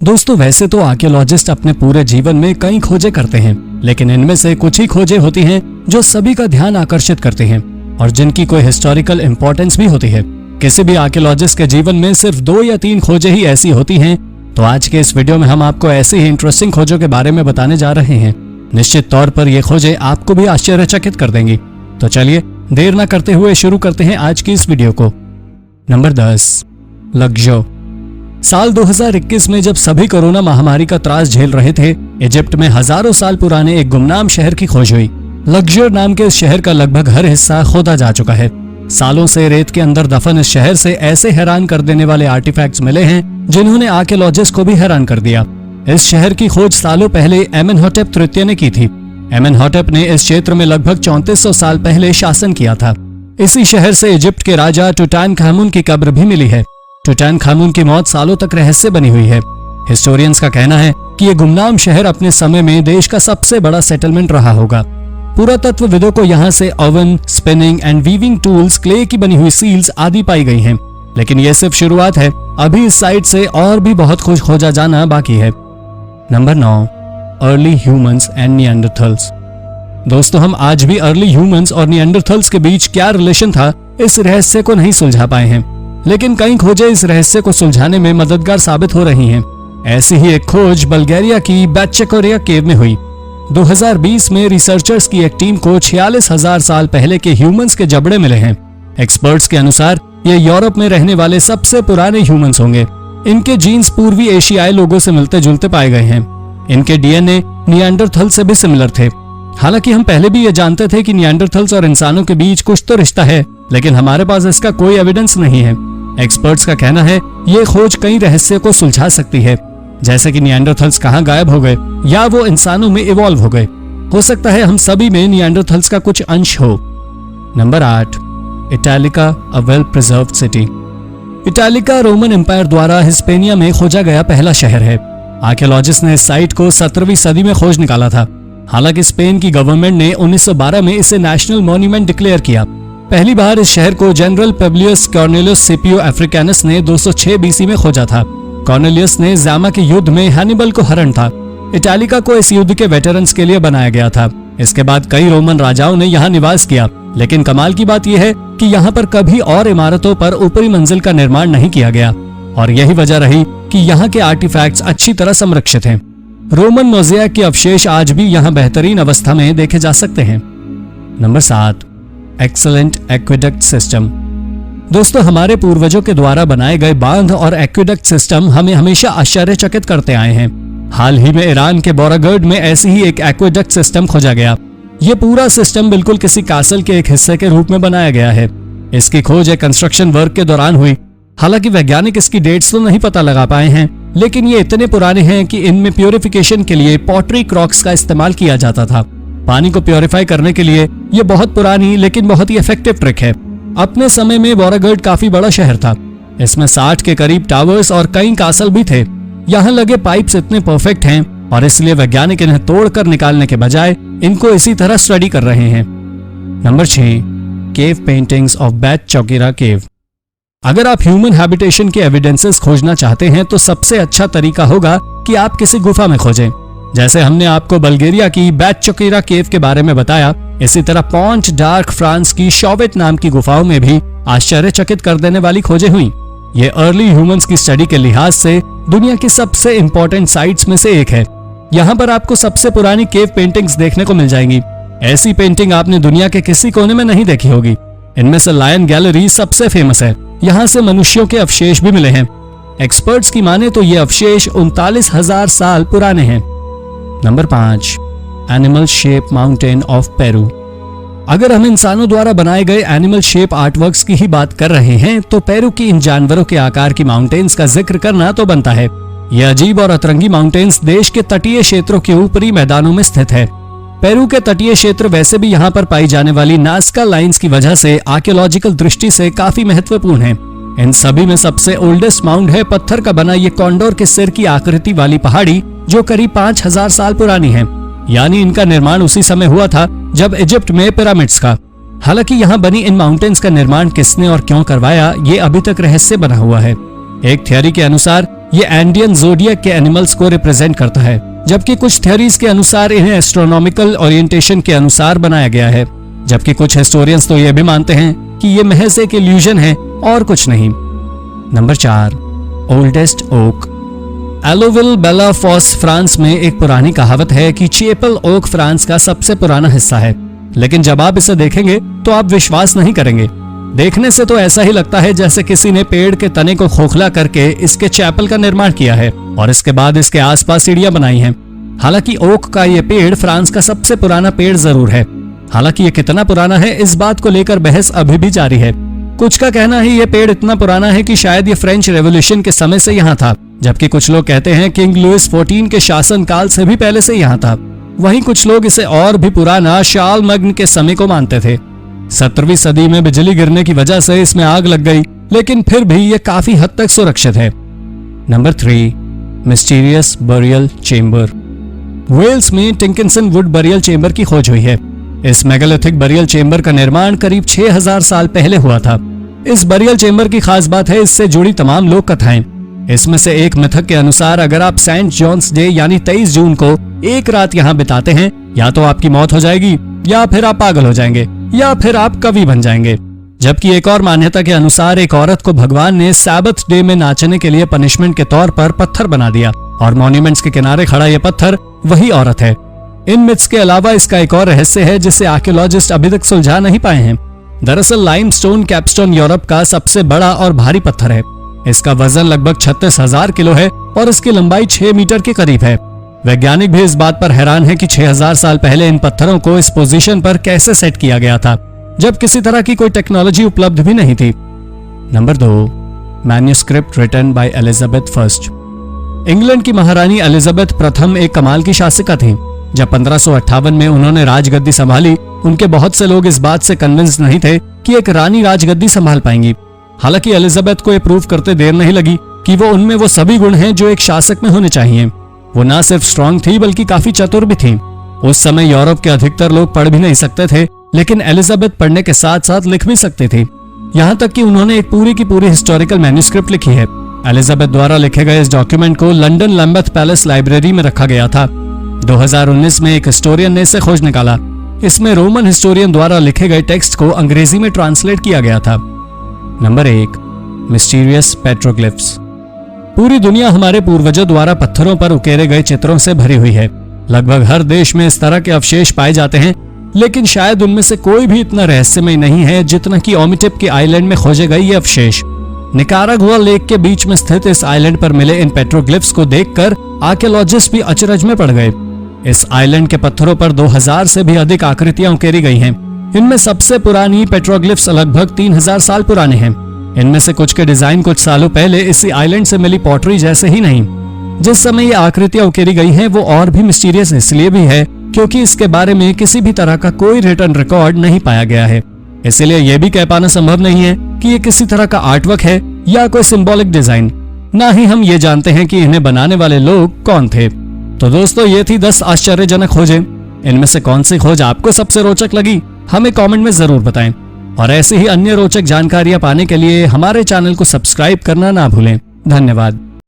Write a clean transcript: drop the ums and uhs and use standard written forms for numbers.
दोस्तों वैसे तो आर्कियोलॉजिस्ट अपने पूरे जीवन में कई खोजें करते हैं, लेकिन इनमें से कुछ ही खोजें होती हैं जो सभी का ध्यान आकर्षित करती हैं और जिनकी कोई हिस्टोरिकल इंपॉर्टेंस भी होती है। किसी भी आर्कियोलॉजिस्ट के जीवन में सिर्फ 2 या 3 खोजें ही ऐसी होती हैं। तो आज के इस वीडियो में हम आपको ऐसी ही इंटरेस्टिंग खोजों के बारे में बताने जा रहे हैं। निश्चित तौर पर ये खोजें आपको भी आश्चर्यचकित कर देंगी। तो चलिए देर न करते हुए शुरू करते हैं आज की इस वीडियो को। नंबर 10, लग्जो। साल 2021 में जब सभी कोरोना महामारी का त्रास झेल रहे थे, इजिप्ट में हजारों साल पुराने एक गुमनाम शहर की खोज हुई। लग्जर नाम के इस शहर का लगभग हर हिस्सा खोदा जा चुका है। सालों से रेत के अंदर दफन इस शहर से ऐसे हैरान कर देने वाले आर्टिफैक्ट्स मिले हैं जिन्होंने आर्कियोलॉजिस्ट को भी हैरान कर दिया। इस शहर की खोज सालों पहले एमेनहोटेप तृतीय ने की थी। एमेनहोटेप ने इस क्षेत्र में लगभग 3400 साल पहले शासन किया था। इसी शहर से इजिप्ट के राजा टुटानखामुन की कब्र भी मिली है। टुटानखामुन की मौत सालों तक रहस्य बनी हुई है। हिस्टोरियंस का कहना है कि ये गुमनाम शहर अपने समय में देश का सबसे बड़ा सेटलमेंट रहा होगा। पुरातत्वविदों को यहाँ से oven, spinning and weaving tools, clay की बनी हुई सील्स आदि पाई गई हैं। लेकिन ये सिर्फ शुरुआत है, अभी इस साइट से और भी बहुत कुछ खोजा जाना बाकी है। Number 9, early humans and Neanderthals. दोस्तों हम आज भी अर्ली ह्यूमंस और निएंडरथल्स के बीच क्या रिलेशन था, इस रहस्य को नहीं सुलझा पाए हैं, लेकिन कई खोजें इस रहस्य को सुलझाने में मददगार साबित हो रही हैं। ऐसी ही एक खोज बल्गेरिया की बैचकोरिया केव में हुई। 2020 में रिसर्चर्स की एक टीम को 46,000 साल पहले के ह्यूमंस के जबड़े मिले हैं। एक्सपर्ट्स के अनुसार ये यूरोप में रहने वाले सबसे पुराने ह्यूमंस होंगे। इनके जीन्स पूर्वी एशियाई लोगों से मिलते जुलते पाए गए हैं। इनके डीएनए निएंडरथल से भी सिमिलर थे। हालांकि हम पहले भी ये जानते थे कि निएंडरथल्स और इंसानों के बीच कुछ तो रिश्ता है, लेकिन हमारे पास इसका कोई एविडेंस नहीं है। एक्सपर्ट्स का कहना है ये खोज कई रहस्य को सुलझा सकती है, जैसे कि निएंडरथल्स कहाँ गायब हो गए या वो इंसानों में इवॉल्व हो गए। हो सकता है हम सभी में निएंडरथल्स का कुछ अंश हो। Number 8, Italica, a well preserved city. Italica Roman empire द्वारा हिस्पेनिया में खोजा गया पहला शहर है। आर्कियोलॉजिस्ट ने इस साइट को 17वीं सदी में खोज निकाला था। हालांकि स्पेन की गवर्नमेंट ने 1912 में इसे नेशनल मॉन्यूमेंट डिक्लेयर किया। पहली बार इस शहर को जनरल पब्लियस कॉर्नेलियस स्किपियो अफ्रिकानस ने 206 बीसी में खोजा था। कॉर्नेलियस ने ज़ामा के युद्ध में हैनिबल को हरण था। इटालिका को इस युद्ध के वेटरन्स के लिए बनाया गया था। इसके बाद कई रोमन राजाओं ने यहाँ निवास किया, लेकिन कमाल की बात यह है कि यहाँ पर कभी और इमारतों पर ऊपरी मंजिल का निर्माण नहीं किया गया, और यही वजह रही कि यहाँ के आर्टिफैक्ट्स अच्छी तरह संरक्षित हैं। रोमन मोज़ेक के अवशेष आज भी यहाँ बेहतरीन अवस्था में देखे जा सकते हैं। Number 7, excellent aqueduct system. दोस्तों हमारे पूर्वजों के द्वारा बनाए गए बांध और एक्वेडक्ट सिस्टम हमें हमेशा आश्चर्यचकित करते आए हैं। हाल ही में ईरान के बोरागर्ड में ऐसी ही एक एक्वेडक्ट सिस्टम खोजा गया। ये पूरा सिस्टम बिल्कुल किसी कासल के एक हिस्से के रूप में बनाया गया है। इसकी खोज एक कंस्ट्रक्शन वर्क के दौरान हुई। हालांकि वैज्ञानिक इसकी डेट्स तो नहीं पता लगा पाए हैं, लेकिन ये इतने पुराने हैं कि इनमें प्योरिफिकेशन के लिए पॉटरी क्रॉक्स का इस्तेमाल किया जाता था। पानी को प्योरीफाई करने के लिए ये बहुत पुरानी लेकिन बहुत ही इफेक्टिव ट्रिक है। अपने समय में बोरागर्ड काफी बड़ा शहर था। इसमें 60 के करीब टावर्स और कई कासल भी थे। यहाँ लगे पाइप्स इतने परफेक्ट हैं और इसलिए वैज्ञानिक इन्हें तोड़कर निकालने के बजाय इनको इसी तरह स्टडी कर रहे हैं। नंबर 6, केव पेंटिंग्स ऑफ बैचकोरिया केव। अगर आप ह्यूमन हैबिटेशन के एविडेंसेस खोजना चाहते हैं तो सबसे अच्छा तरीका होगा कि आप किसी गुफा में खोजें। जैसे हमने आपको बल्गेरिया की बैचकोरिया केव के बारे में बताया, इसी तरह पॉन्ट डार्क फ्रांस की शॉवेट नाम की गुफाओं में भी आश्चर्यचकित कर देने वाली खोजें हुई। ये अर्ली ह्यूमंस की स्टडी के लिहाज से दुनिया की सबसे इंपॉर्टेंट साइट्स में से एक है। यहाँ पर आपको सबसे पुरानी केव पेंटिंग्स देखने को मिल जाएंगी। ऐसी पेंटिंग आपने दुनिया के किसी कोने में नहीं देखी होगी। इनमें से लायन गैलरी सबसे फेमस है। यहाँ से मनुष्यों के अवशेष भी मिले हैं। एक्सपर्ट्स की माने तो ये अवशेष 39,000 साल पुराने हैं। Number 5, animal shape mountain of Peru. अगर हम इंसानों द्वारा बनाए गए एनिमल शेप आर्टवर्क्स की ही बात कर रहे हैं तो पेरू की इन जानवरों के आकार की माउंटेन्स का जिक्र करना तो बनता है। ये अजीब और अतरंगी माउंटेन्स देश के तटीय क्षेत्रों के ऊपरी मैदानों में स्थित है। पेरू के तटीय क्षेत्र वैसे भी यहाँ पर पाई जाने वाली नास्का लाइंस की वजह से आर्कियोलॉजिकल दृष्टि से काफी महत्वपूर्ण है। इन सभी में सबसे ओल्डेस्ट माउंड है पत्थर का बना ये कॉन्डोर के सिर की आकृति वाली पहाड़ी, जो करीब 5000 साल पुरानी है। यानी इनका निर्माण उसी समय हुआ था जब इजिप्ट में पिरामिड्स का। हालांकि यहाँ बनी इन माउंटेन्स का निर्माण किसने और क्यों करवाया, ये अभी तक रहस्य बना हुआ है। एक थियरी के अनुसार ये एंडियन ज़ोडिएक के एनिमल्स को रिप्रेजेंट करता है, जबकि कुछ थ्योरीज के अनुसार इन्हें एस्ट्रोनॉमिकल ओरिएंटेशन के अनुसार बनाया गया है, जबकि कुछ हिस्टोरियंस तो ये भी मानते हैं कि ये महज एक इल्यूजन है और कुछ नहीं। Number 4, oldest oak. Allouville Bellefosse France में एक पुरानी कहावत है कि चेपल ओक फ्रांस का सबसे पुराना हिस्सा है, लेकिन जब आप इसे देखेंगे तो आप विश्वास नहीं करेंगे। देखने से तो ऐसा ही लगता है जैसे किसी ने पेड़ के तने को खोखला करके इसके चैपल का निर्माण किया है और इसके बाद इसके आसपास सीढ़ियां बनाई हैं। हालांकि ओक का ये पेड़ फ्रांस का सबसे पुराना पेड़ जरूर है। हालांकि ये कितना पुराना है, इस बात को लेकर बहस अभी भी जारी है। कुछ का कहना है ये पेड़ इतना पुराना है कि शायद ये फ्रेंच रेवोल्यूशन के समय से यहाँ था, जबकि कुछ लोग कहते हैं किंग लुइस 14 के शासन काल से भी पहले से यहाँ था। वहीं कुछ लोग इसे और भी पुराना शार्लमैग्न के समय को मानते थे। 17वीं सदी में बिजली गिरने की वजह से इसमें आग लग गई, लेकिन फिर भी ये काफी हद तक सुरक्षित है। Number 3, mysterious burial chamber. Wales में टिंकिंसन वुड बरियल चेंबर की खोज हुई है। इस मेगालिथिक बरियल चेंबर का निर्माण करीब 6000 साल पहले हुआ था। इस बरियल चेंबर की खास बात है इससे जुड़ी तमाम लोक कथाएं। इसमें से एक मिथक के अनुसार अगर आप सेंट जॉन्स डे यानी 23 जून को एक रात यहाँ बिताते हैं, या तो आपकी मौत हो जाएगी, या फिर आप पागल हो जाएंगे, या फिर आप कवि बन जाएंगे। जबकि एक और मान्यता के अनुसार एक औरत को भगवान ने सैबथ डे में नाचने के लिए पनिशमेंट के तौर पर पत्थर बना दिया और मॉन्यूमेंट्स के किनारे खड़ा यह पत्थर वही औरत है। इन मिथ्स के अलावा इसका एक और रहस्य है जिसे आर्कियोलॉजिस्ट अभी तक सुलझा नहीं पाए हैं। दरअसल लाइमस्टोन कैपस्टोन यूरोप का सबसे बड़ा और भारी पत्थर है। इसका वजन लगभग 36,000 किलो है और इसकी लंबाई 6 मीटर के करीब है। वैज्ञानिक भी इस बात पर हैरान है कि 6000 साल पहले इन पत्थरों को इस पोजीशन पर कैसे सेट किया गया था, जब किसी तरह की कोई टेक्नोलॉजी उपलब्ध भी नहीं थी। Number 2, manuscript written by Elizabeth first. England की महारानी एलिजाबेथ प्रथम एक कमाल की शासिका थी। जब 1558 में उन्होंने राजगद्दी संभाली, उनके बहुत से लोग इस बात से कन्विंस नहीं थे कि एक रानी राजगद्दी संभाल पाएंगी। हालांकि एलिजाबेथ को यह प्रूव करते देर नहीं लगी कि वो उनमें वो सभी गुण हैं जो एक शासक में होने चाहिए। वो न सिर्फ स्ट्रांग थी बल्कि काफी चतुर भी थी। उस समय यूरोप के अधिकतर लोग पढ़ भी नहीं सकते थे, लेकिन एलिजाबेथ पढ़ने के साथ साथ लिख भी सकती थी। यहाँ तक कि उन्होंने एक पूरी की पूरी हिस्टोरिकल मैन्युस्क्रिप्ट लिखी है। एलिजाबेथ द्वारा लिखे गए इस डॉक्यूमेंट को लंदन लैम्बथ पैलेस लाइब्रेरी में रखा गया था। 2019 में एक हिस्टोरियन ने इसे खोज निकाला। इसमें रोमन हिस्टोरियन द्वारा लिखे गए टेक्स्ट को अंग्रेजी में ट्रांसलेट किया गया था। Number 1, mysterious petroglyphs. पूरी दुनिया हमारे पूर्वजों द्वारा पत्थरों पर उकेरे गए चित्रों से भरी हुई है। लगभग हर देश में इस तरह के अवशेष पाए जाते हैं, लेकिन शायद उनमें से कोई भी इतना रहस्यमय नहीं है जितना कि ओमिटिप के आइलैंड में खोजे गए ये अवशेष। निकारागुआ लेक के बीच में स्थित इस आइलैंड पर मिले इन पेट्रोग्लिफ्स को देखकर आर्कियोलॉजिस्ट भी अचरज में पड़ गए। इस आइलैंड के पत्थरों पर 2000 से भी अधिक आकृतियां उकेरी गई हैं। इनमें सबसे पुरानी पेट्रोग्लिफ्स लगभग 3000 साल पुराने हैं। इनमें से कुछ के डिजाइन कुछ सालों पहले इसी आइलैंड से मिली पॉटरी जैसे ही नहीं। जिस समय ये आकृतियां उकेरी गई हैं वो और भी मिस्टीरियस इसलिए भी है क्योंकि इसके बारे में किसी भी तरह का कोई रिटन रिकॉर्ड नहीं पाया गया है। इसलिए यह भी कह पाना संभव नहीं है कि ये किसी तरह का आर्टवर्क है या कोई सिंबॉलिक डिजाइन। ना ही हम ये जानते हैं कि इन्हें बनाने वाले लोग कौन थे। तो दोस्तों, ये थी 10 आश्चर्यजनक खोजें। इनमें से कौन सी खोज आपको सबसे रोचक लगी, हमें कमेंट में जरूर बताएं। और ऐसी ही अन्य रोचक जानकारियां पाने के लिए हमारे चैनल को सब्सक्राइब करना ना भूलें। धन्यवाद।